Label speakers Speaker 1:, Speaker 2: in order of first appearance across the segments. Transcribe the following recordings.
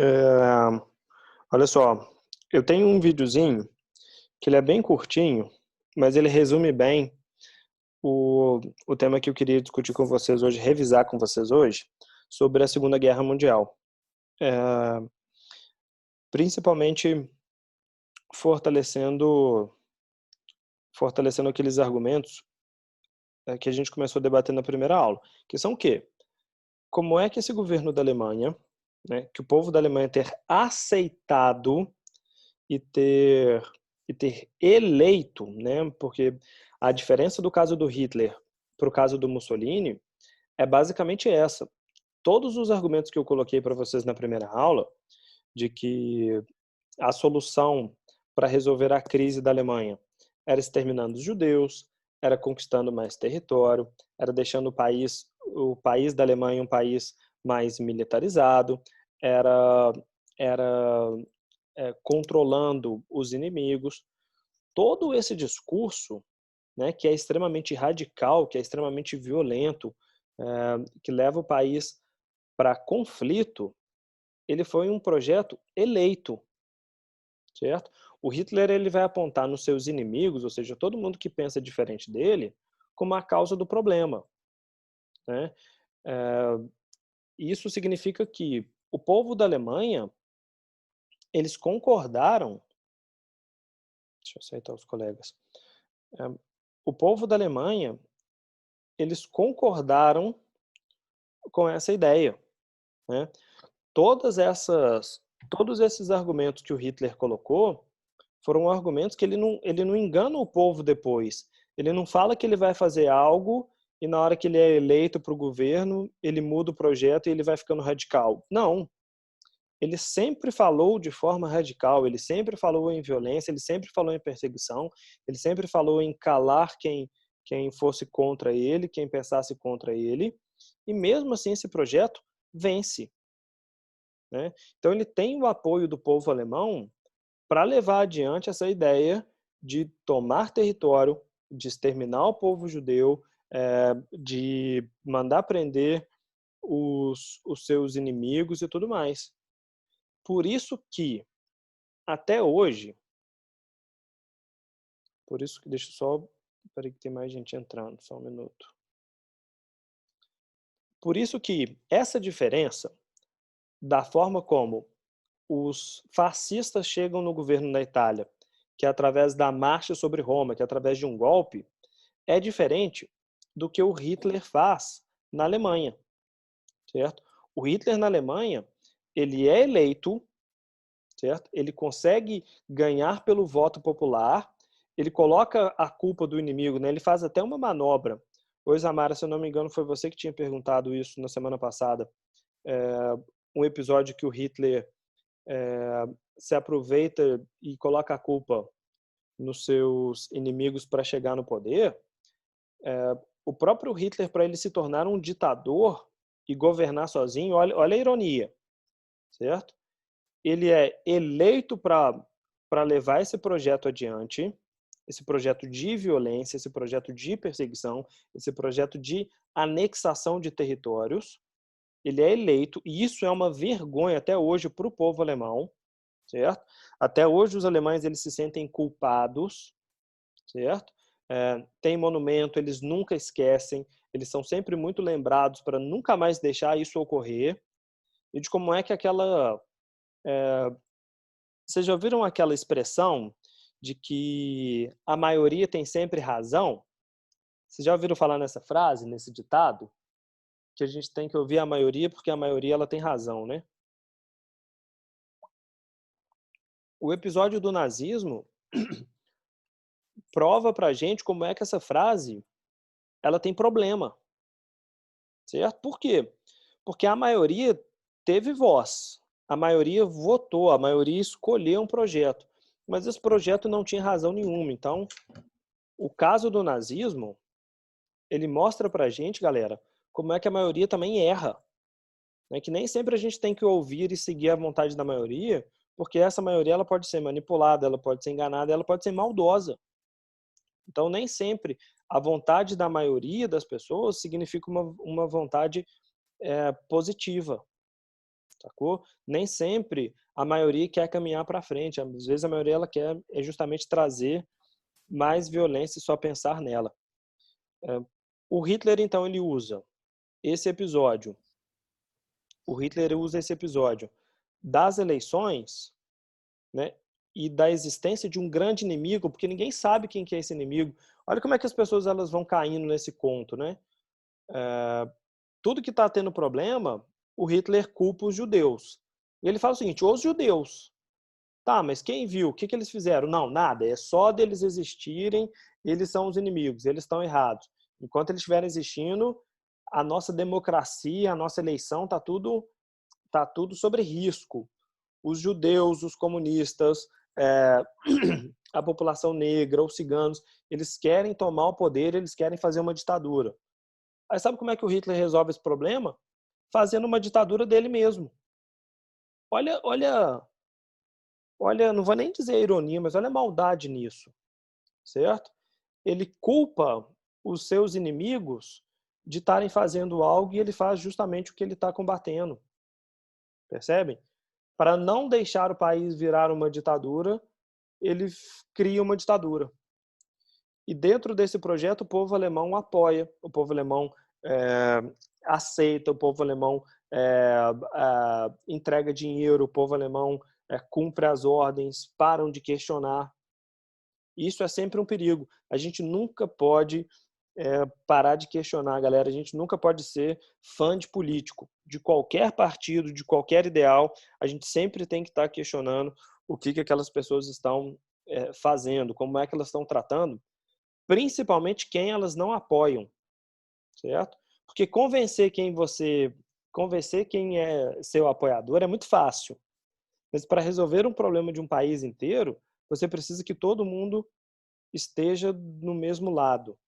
Speaker 1: É, olha só, eu tenho um videozinho que ele é bem curtinho, mas ele resume bem o tema que eu queria discutir com vocês hoje, revisar com vocês hoje, sobre a Segunda Guerra Mundial. É, principalmente fortalecendo, fortalecendo aqueles argumentos que a gente começou a debater na primeira aula, que são o quê? Como é que esse governo da Alemanha, né, que o povo da Alemanha ter aceitado e ter e ter eleito, né? Porque a diferença do caso do Hitler para o caso do Mussolini é basicamente essa. Todos os argumentos que eu coloquei para vocês na primeira aula, de que a solução para resolver a crise da Alemanha era exterminando os judeus, era conquistando mais território, era deixando o país da Alemanha um país mais militarizado, era, era controlando os inimigos. Todo esse discurso, né, que é extremamente radical, que é extremamente violento, que leva o país para conflito, ele foi um projeto eleito, certo? O Hitler ele vai apontar nos seus inimigos, ou seja, todo mundo que pensa diferente dele, como a causa do problema, né? Isso significa que o povo da Alemanha, eles concordaram, deixa eu aceitar os colegas, eh, o povo da Alemanha, eles concordaram com essa ideia, né? Todas essas, todos esses argumentos que o Hitler colocou foram argumentos que ele não engana o povo depois. Ele não fala que ele vai fazer algo e na hora que ele é eleito para o governo, ele muda o projeto e ele vai ficando radical. Não. Ele sempre falou de forma radical, ele sempre falou em violência, ele sempre falou em perseguição, ele sempre falou em calar quem fosse contra ele, quem pensasse contra ele. E mesmo assim esse projeto vence, né? Então ele tem o apoio do povo alemão para levar adiante essa ideia de tomar território, de exterminar o povo judeu, de mandar prender os seus inimigos e tudo mais. Por isso que, até hoje, por isso que, deixa eu só, peraí que tem mais gente entrando, só um minuto. Por isso que essa diferença da forma como os fascistas chegam no governo da Itália, que é através da marcha sobre Roma, que é através de um golpe, é diferente do que o Hitler faz na Alemanha, certo? O Hitler na Alemanha, ele é eleito, certo? Ele consegue ganhar pelo voto popular, ele coloca a culpa do inimigo, né? Ele faz até uma manobra. Oi, Zamara, se eu não me engano, foi você que tinha perguntado isso na semana passada. Um episódio que o Hitler se aproveita e coloca a culpa nos seus inimigos para chegar no poder. O próprio Hitler, para ele se tornar um ditador e governar sozinho, olha a ironia, certo? Ele é eleito para levar esse projeto adiante, esse projeto de violência, esse projeto de perseguição, esse projeto de anexação de territórios. Ele é eleito, e isso é uma vergonha até hoje para o povo alemão, certo? Até hoje os alemães eles se sentem culpados, certo? Tem monumento, eles nunca esquecem, eles são sempre muito lembrados para nunca mais deixar isso ocorrer. E de como é que aquela... Vocês já ouviram aquela expressão de que a maioria tem sempre razão? Vocês já ouviram falar nessa frase, nesse ditado? Que a gente tem que ouvir a maioria porque a maioria ela tem razão, né? O episódio do nazismo prova pra gente como é que essa frase ela tem problema, certo? Por quê? Porque a maioria teve voz, a maioria votou, a maioria escolheu um projeto, mas esse projeto não tinha razão nenhuma. Então, o caso do nazismo, ele mostra pra gente, galera, como é que a maioria também erra, né? Que nem sempre a gente tem que ouvir e seguir a vontade da maioria, porque essa maioria ela pode ser manipulada, ela pode ser enganada, ela pode ser maldosa. Então, nem sempre a vontade da maioria das pessoas significa uma vontade positiva. sacou? Nem sempre a maioria quer caminhar para frente. Às vezes a maioria ela quer justamente trazer mais violência e só pensar nela. O Hitler, então, ele usa esse episódio. O Hitler usa esse episódio das eleições, né, e da existência de um grande inimigo, porque ninguém sabe quem que é esse inimigo. Olha como é que as pessoas elas vão caindo nesse conto, né? Tudo que está tendo problema, o Hitler culpa os judeus. E ele fala o seguinte: os judeus. Tá, mas quem viu? O que eles fizeram? Não, nada. É só deles existirem, eles são os inimigos, eles estão errados. Enquanto eles estiverem existindo, a nossa democracia, a nossa eleição tá tudo sobre risco. Os judeus, os comunistas, é, a população negra, os ciganos, eles querem tomar o poder, eles querem fazer uma ditadura. Aí sabe como é que o Hitler resolve esse problema? Fazendo uma ditadura dele mesmo. Olha, olha, olha, não vou nem dizer a ironia, mas olha a maldade nisso, certo? Ele culpa os seus inimigos de estarem fazendo algo e ele faz justamente o que ele está combatendo. Percebem? Para não deixar o país virar uma ditadura, ele cria uma ditadura. E dentro desse projeto, o povo alemão apoia, o povo alemão aceita, o povo alemão entrega dinheiro, o povo alemão cumpre as ordens, param de questionar. Isso é sempre um perigo. A gente nunca pode parar de questionar, galera. A gente nunca pode ser fã de político, de qualquer partido, de qualquer ideal. A gente sempre tem que estar questionando o que aquelas pessoas estão fazendo, como é que elas estão tratando, principalmente quem elas não apoiam, certo? Porque convencer quem é seu apoiador é muito fácil. Mas para resolver um problema de um país inteiro, você precisa que todo mundo esteja no mesmo lado,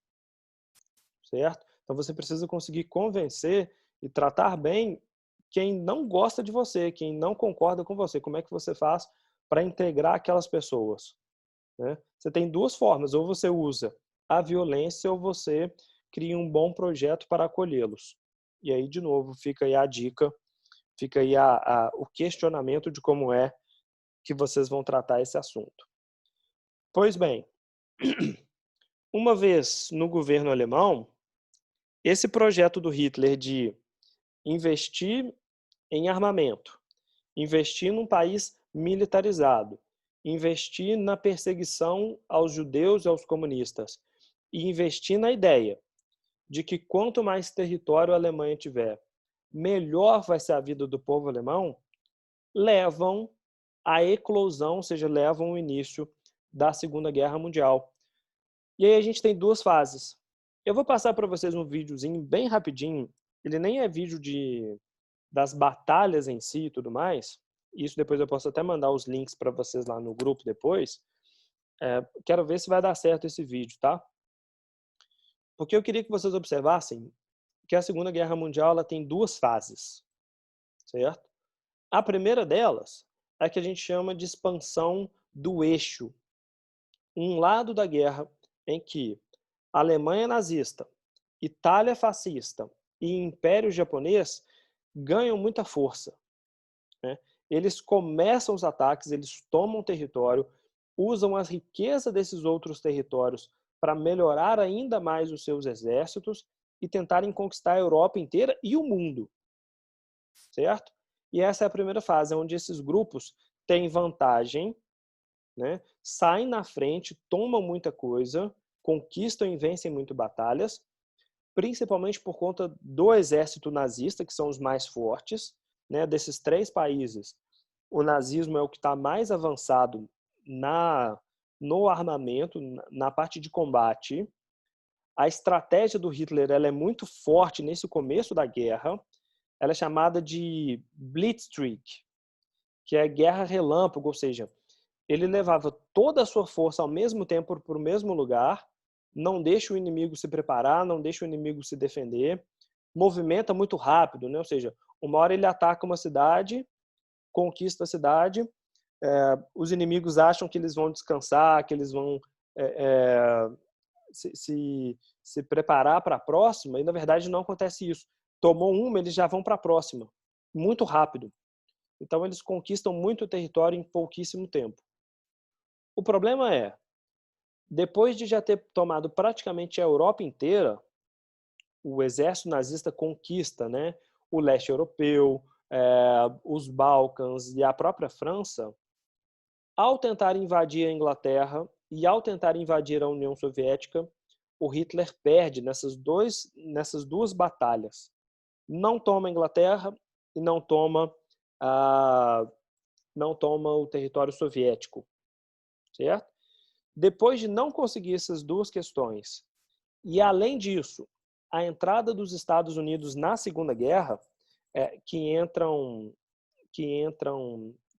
Speaker 1: certo? Então você precisa conseguir convencer e tratar bem quem não gosta de você, quem não concorda com você. Como é que você faz para integrar aquelas pessoas, né? Você tem duas formas: ou você usa a violência ou você cria um bom projeto para acolhê-los. E aí, de novo, fica aí a dica, fica aí o questionamento de como é que vocês vão tratar esse assunto. Pois bem, uma vez no governo alemão, esse projeto do Hitler de investir em armamento, investir num país militarizado, investir na perseguição aos judeus e aos comunistas e investir na ideia de que quanto mais território a Alemanha tiver, melhor vai ser a vida do povo alemão, levam à eclosão, ou seja, levam ao início da Segunda Guerra Mundial. E aí a gente tem duas fases. Eu vou passar para vocês um videozinho bem rapidinho. Ele nem é vídeo das batalhas em si e tudo mais. Isso depois eu posso até mandar os links para vocês lá no grupo depois. Quero ver se vai dar certo esse vídeo, tá? Porque eu queria que vocês observassem que a Segunda Guerra Mundial ela tem duas fases, certo? A primeira delas é que a gente chama de expansão do eixo. Um lado da guerra em que Alemanha nazista, Itália fascista e Império japonês ganham muita força, né? Eles começam os ataques, eles tomam território, usam a riqueza desses outros territórios para melhorar ainda mais os seus exércitos e tentarem conquistar a Europa inteira e o mundo, certo? E essa é a primeira fase, onde esses grupos têm vantagem, né? Saem na frente, tomam muita coisa, conquistam e vencem muito batalhas, principalmente por conta do exército nazista, que são os mais fortes, né? Desses três países, o nazismo é o que está mais avançado no armamento, na parte de combate. A estratégia do Hitler ela é muito forte nesse começo da guerra. Ela é chamada de Blitzkrieg, que é guerra relâmpago, ou seja, ele levava toda a sua força ao mesmo tempo para o mesmo lugar, não deixa o inimigo se preparar, não deixa o inimigo se defender, movimenta muito rápido, né? Ou seja, uma hora ele ataca uma cidade, conquista a cidade, os inimigos acham que eles vão descansar, que eles vão se preparar para a próxima, e na verdade não acontece isso. Tomou uma, eles já vão para a próxima, muito rápido. Então, eles conquistam muito território em pouquíssimo tempo. O problema é, depois de já ter tomado praticamente a Europa inteira, o exército nazista conquista, né, o leste europeu, os Balcãs e a própria França. Ao tentar invadir a Inglaterra e ao tentar invadir a União Soviética, o Hitler perde nessas duas batalhas. Não toma a Inglaterra e a, não toma o território soviético, certo? Depois de não conseguir essas duas questões, e além disso, a entrada dos Estados Unidos na Segunda Guerra, que entram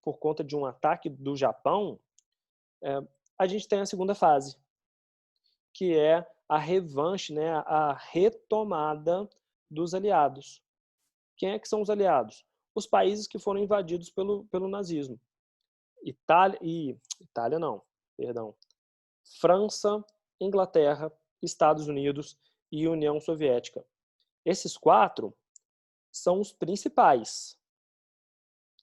Speaker 1: por conta de um ataque do Japão, a gente tem a segunda fase, que é a revanche, né, a retomada dos aliados. Quem é que são os aliados? Os países que foram invadidos pelo nazismo. Itália não, perdão. França, Inglaterra, Estados Unidos e União Soviética. Esses quatro são os principais,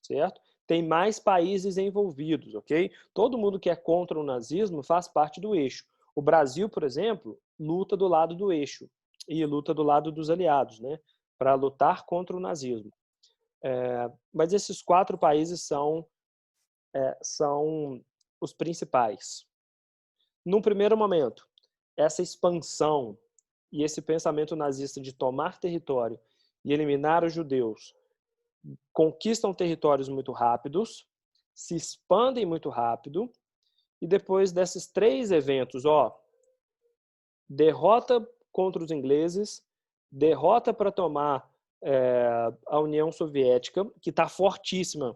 Speaker 1: certo? Tem mais países envolvidos, ok? Todo mundo que é contra o nazismo faz parte do eixo. O Brasil, por exemplo, luta do lado do eixo e luta do lado dos aliados, né? Para lutar contra o nazismo. Mas esses quatro países são os principais. Num primeiro momento, essa expansão e esse pensamento nazista de tomar território e eliminar os judeus conquistam territórios muito rápidos, se expandem muito rápido, e depois desses três eventos, derrota contra os ingleses, derrota para tomar a União Soviética, que está fortíssima,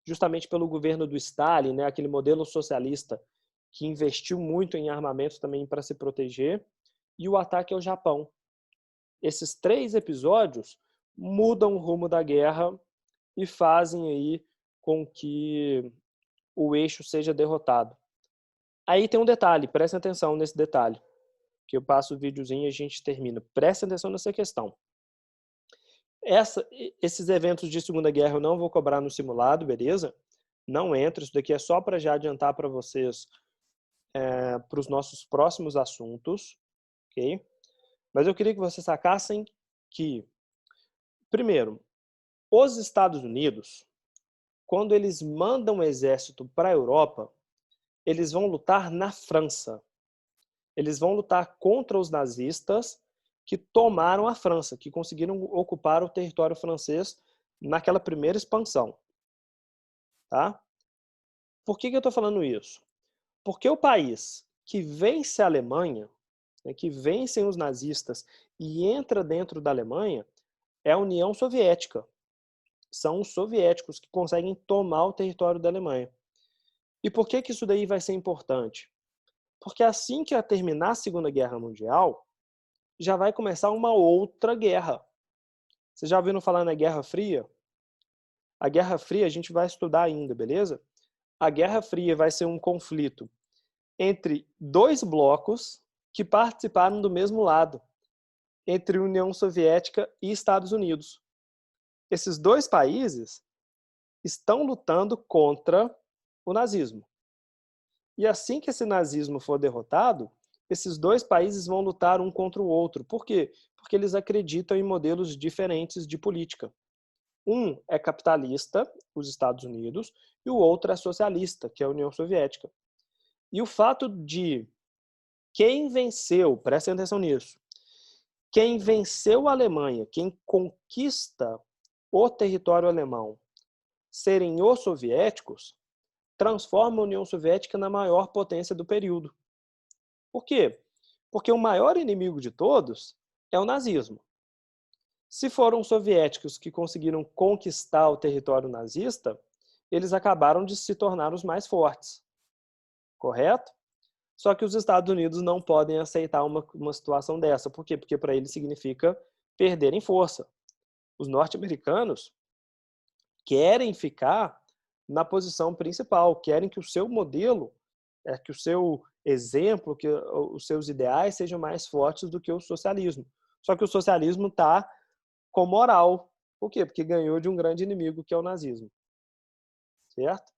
Speaker 1: justamente pelo governo do Stalin, né, aquele modelo socialista que investiu muito em armamento também para se proteger, e o ataque ao Japão. Esses três episódios mudam o rumo da guerra e fazem aí com que o eixo seja derrotado. Aí tem um detalhe, prestem atenção nesse detalhe, que eu passo o videozinho e a gente termina. Prestem atenção nessa questão. Esses eventos de Segunda Guerra eu não vou cobrar no simulado, beleza? Não entra, isso daqui é só para já adiantar para vocês para os nossos próximos assuntos, ok? Mas eu queria que vocês sacassem que, primeiro, os Estados Unidos, quando eles mandam um exército para a Europa, eles vão lutar na França. Eles vão lutar contra os nazistas que tomaram a França, que conseguiram ocupar o território francês naquela primeira expansão. Tá? Por que eu estou falando isso? Porque o país que vence a Alemanha, né, que vencem os nazistas e entra dentro da Alemanha, é a União Soviética. São os soviéticos que conseguem tomar o território da Alemanha. E por que isso daí vai ser importante? Porque assim que terminar a Segunda Guerra Mundial, já vai começar uma outra guerra. Vocês já ouviram falar na Guerra Fria? A Guerra Fria a gente vai estudar ainda, beleza? A Guerra Fria vai ser um conflito entre dois blocos que participaram do mesmo lado, entre União Soviética e Estados Unidos. Esses dois países estão lutando contra o nazismo. E assim que esse nazismo for derrotado, esses dois países vão lutar um contra o outro. Por quê? Porque eles acreditam em modelos diferentes de política. Um é capitalista, os Estados Unidos, e o outro é socialista, que é a União Soviética. E o fato de quem venceu, prestem atenção nisso, quem venceu a Alemanha, quem conquista o território alemão, serem os soviéticos, transforma a União Soviética na maior potência do período. Por quê? Porque o maior inimigo de todos é o nazismo. Se foram os soviéticos que conseguiram conquistar o território nazista, eles acabaram de se tornar os mais fortes. Correto? Só que os Estados Unidos não podem aceitar uma situação dessa. Por quê? Porque para eles significa perderem força. Os norte-americanos querem ficar na posição principal, querem que o seu modelo, que o seu exemplo, que os seus ideais sejam mais fortes do que o socialismo. Só que o socialismo está com moral. Por quê? Porque ganhou de um grande inimigo, que é o nazismo. certo?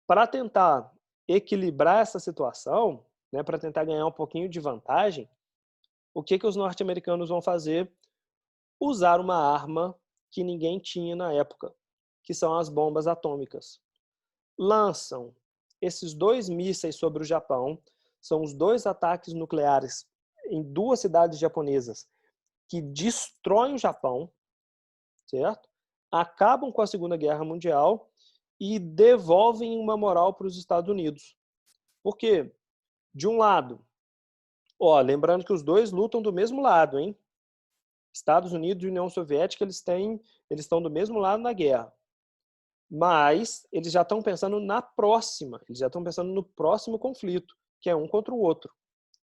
Speaker 1: Para tentar equilibrar essa situação, né, para tentar ganhar um pouquinho de vantagem, o que os norte-americanos vão fazer? Usar uma arma que ninguém tinha na época, que são as bombas atômicas. Lançam esses 2 mísseis sobre o Japão, são os 2 ataques nucleares em 2 cidades japonesas que destroem o Japão, certo? Acabam com a Segunda Guerra Mundial e devolvem uma moral para os Estados Unidos. Por quê? De um lado, lembrando que os 2 lutam do mesmo lado, hein? Estados Unidos e União Soviética, eles estão do mesmo lado na guerra. Mas eles já estão pensando na próxima, eles já estão pensando no próximo conflito, que é um contra o outro,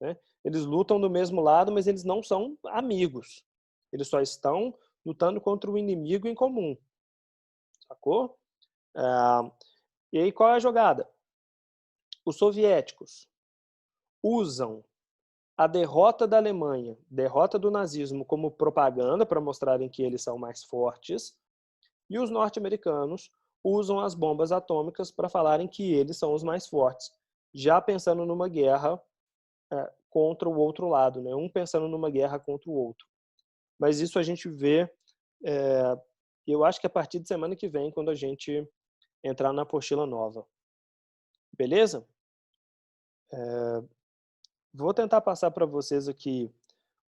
Speaker 1: né? Eles lutam do mesmo lado, mas eles não são amigos. Eles só estão lutando contra o inimigo em comum. Sacou? E aí qual é a jogada? Os soviéticos usam a derrota da Alemanha, derrota do nazismo, como propaganda para mostrarem que eles são mais fortes, e os norte-americanos usam as bombas atômicas para falarem que eles são os mais fortes, já pensando numa guerra contra o outro lado, né? Um pensando numa guerra contra o outro. Mas isso a gente vê, eu acho que a partir de semana que vem, quando a gente entrar na apostila nova. Beleza? Vou tentar passar para vocês aqui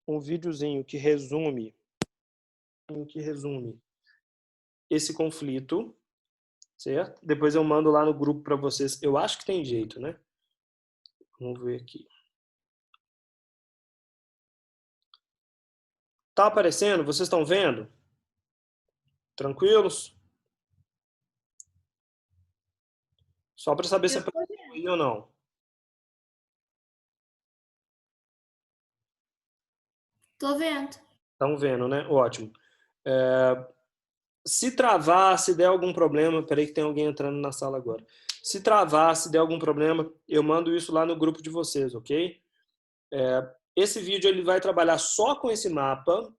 Speaker 1: um videozinho que resume esse conflito, certo? Depois eu mando lá no grupo para vocês. Eu acho que tem jeito, né? Vamos ver aqui. Tá aparecendo? Vocês estão vendo? Tranquilos? Só para saber se apareceu aí ou não.
Speaker 2: Tô vendo.
Speaker 1: Estão vendo, né? Ótimo. Se travar, se der algum problema, peraí que tem alguém entrando na sala agora. Se travar, se der algum problema, eu mando isso lá no grupo de vocês, ok? Esse vídeo ele vai trabalhar só com esse mapa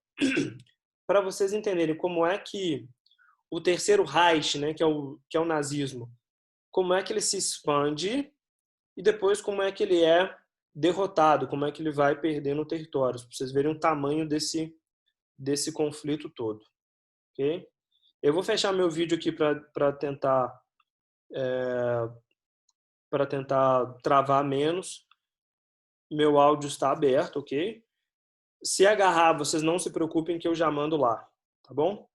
Speaker 1: para vocês entenderem como é que o terceiro Reich, né, que é o nazismo, como é que ele se expande e depois como é que ele é derrotado, como é que ele vai perdendo territórios, para vocês verem o tamanho desse conflito todo, ok? Eu vou fechar meu vídeo aqui para tentar travar menos. Meu áudio está aberto, ok? Se agarrar, vocês não se preocupem que eu já mando lá, tá bom?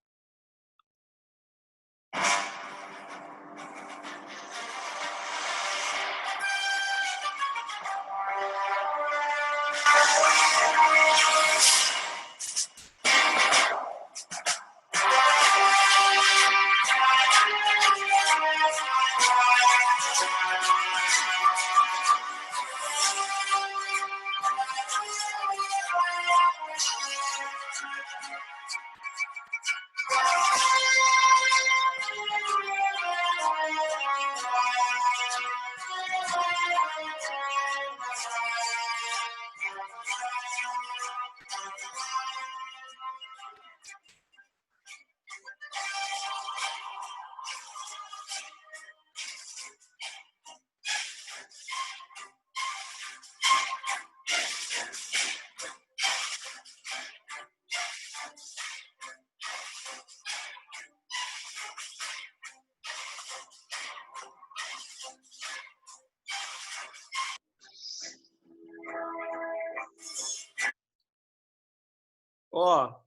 Speaker 1: Ó,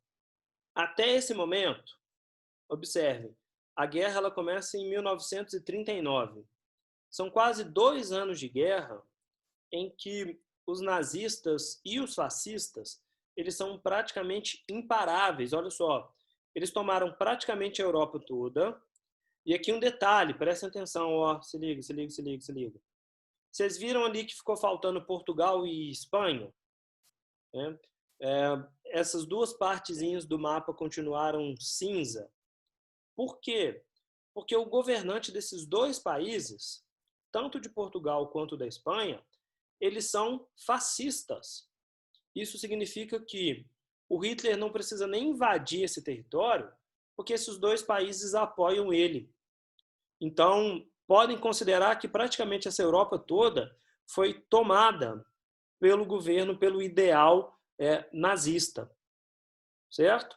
Speaker 1: até esse momento, observem, a guerra ela começa em 1939. São quase 2 anos de guerra em que os nazistas e os fascistas eles são praticamente imparáveis. Olha só, eles tomaram praticamente a Europa toda. E aqui um detalhe, prestem atenção, ó, se liga, se liga, se liga, se liga. Vocês viram ali que ficou faltando Portugal e Espanha? Né? Essas 2 partezinhas do mapa continuaram cinza. Por quê? Porque o governante desses 2 países, tanto de Portugal quanto da Espanha, eles são fascistas. Isso significa que o Hitler não precisa nem invadir esse território, porque esses 2 países apoiam ele. Então, podem considerar que praticamente essa Europa toda foi tomada pelo governo, pelo ideal nazista, certo?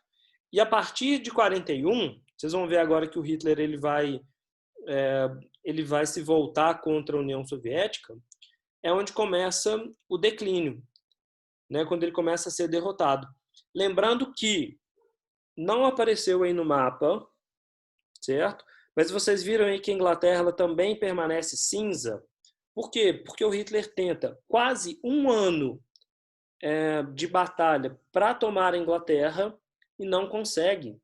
Speaker 1: E a partir de 41, vocês vão ver agora que o Hitler ele vai se voltar contra a União Soviética, é onde começa o declínio, né? Quando ele começa a ser derrotado. Lembrando que não apareceu aí no mapa, certo? Mas vocês viram aí que a Inglaterra ela também permanece cinza. Por quê? Porque o Hitler tenta quase um ano de batalha para tomar a Inglaterra e não consegue,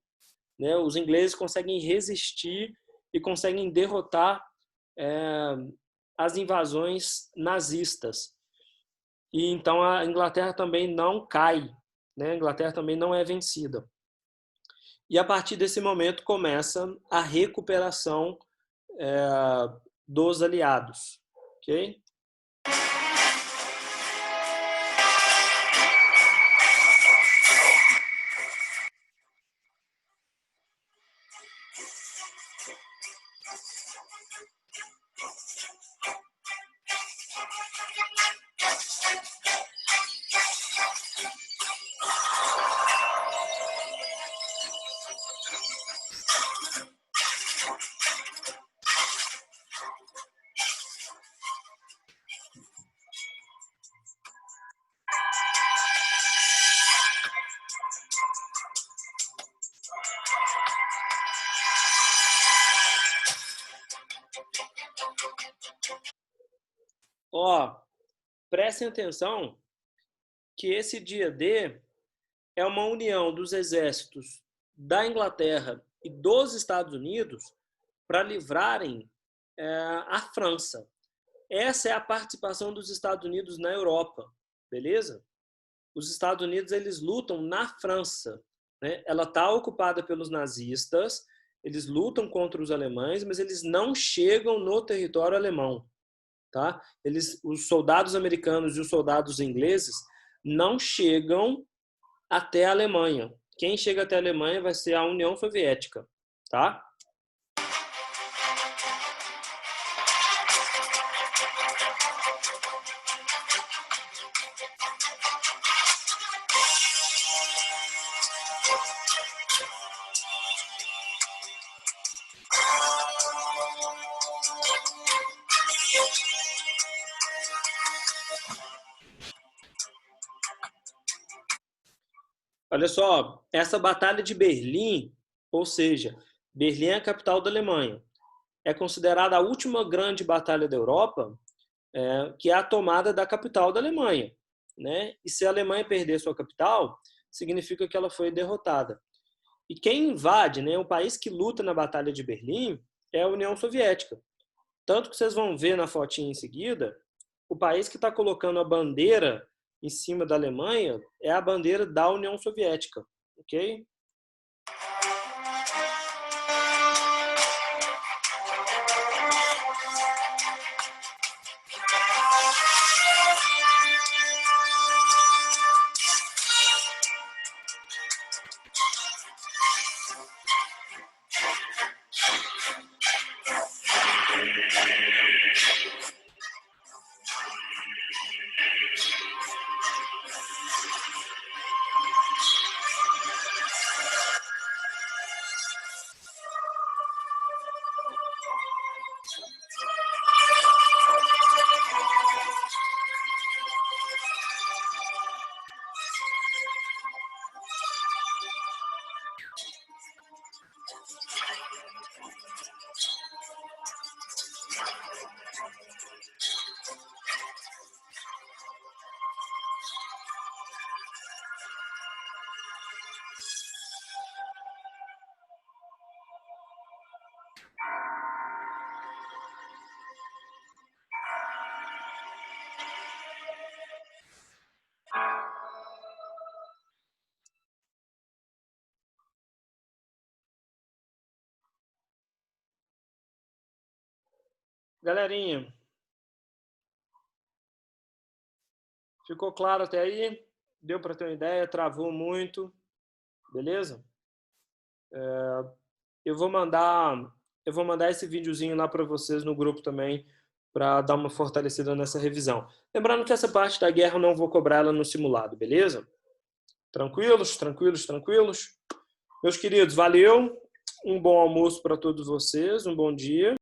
Speaker 1: né? Os ingleses conseguem resistir e conseguem derrotar as invasões nazistas. E então a Inglaterra também não cai, né? A Inglaterra também não é vencida. E a partir desse momento começa a recuperação dos aliados, ok? Ó, prestem atenção que esse dia D é uma união dos exércitos da Inglaterra e dos Estados Unidos para livrarem a França. Essa é a participação dos Estados Unidos na Europa, beleza? Os Estados Unidos eles lutam na França, né? Ela está ocupada pelos nazistas, eles lutam contra os alemães, mas eles não chegam no território alemão, tá? Os soldados americanos e os soldados ingleses não chegam até a Alemanha. Quem chega até a Alemanha vai ser a União Soviética, tá? Olha só, essa Batalha de Berlim, ou seja, Berlim é a capital da Alemanha, é considerada a última grande batalha da Europa, que é a tomada da capital da Alemanha, né? E se a Alemanha perder sua capital, significa que ela foi derrotada. E quem invade, né, o país que luta na Batalha de Berlim é a União Soviética. Tanto que vocês vão ver na fotinha em seguida, o país que está colocando a bandeira em cima da Alemanha é a bandeira da União Soviética, ok? Galerinha, ficou claro até aí? Deu para ter uma ideia? Travou muito? Beleza? Eu vou mandar eu vou mandar esse videozinho lá para vocês no grupo também, para dar uma fortalecida nessa revisão. Lembrando que essa parte da guerra eu não vou cobrar ela no simulado, beleza? Tranquilos, tranquilos, tranquilos? Meus queridos, valeu. Um bom almoço para todos vocês, um bom dia.